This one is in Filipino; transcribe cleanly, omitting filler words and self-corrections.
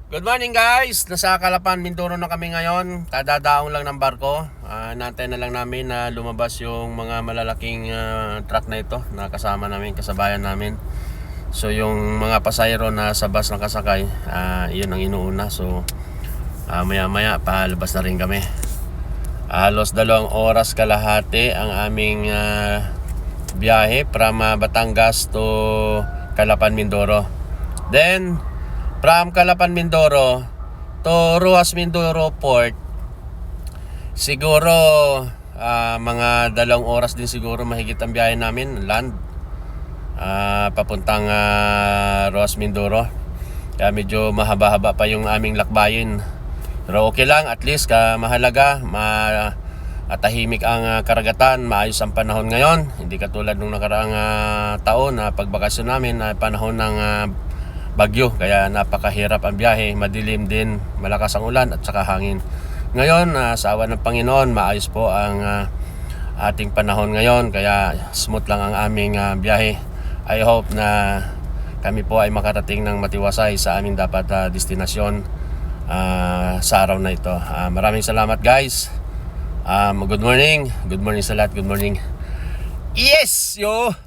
Good morning guys! Nasa Calapan, Mindoro na kami ngayon. Kadadaong lang ng barko. Naantay na lang namin na lumabas yung mga malalaking truck na ito na kasama namin, kasabayan namin. So yung mga pasayro na sa bus na kasakay, yun ang inuuna. So maya maya palabas na rin kami. Halos 2 oras kalahati ang aming biyahe from Batangas to Calapan, Mindoro. Then from Calapan, Mindoro to Ruas, Mindoro Port, siguro mga 2 oras din siguro mahigit ang biyahe namin land papuntang Ruas, Mindoro. Kaya medyo mahaba-haba pa yung aming lakbayin, pero okay lang, at least mahalaga tahimik ang karagatan, maayos ang panahon ngayon. Hindi katulad nung nakaraang taon na pagbakasyon namin na panahon ng bagyo, kaya napakahirap ang biyahe, madilim din, malakas ang ulan at saka hangin. Ngayon sa awa ng Panginoon, maayos po ang ating panahon ngayon, kaya smooth lang ang aming biyahe. I hope na kami po ay makarating ng matiwasay sa aming dapat destinasyon sa araw na ito. Maraming salamat guys. Good morning sa lahat, good morning. Yes yo.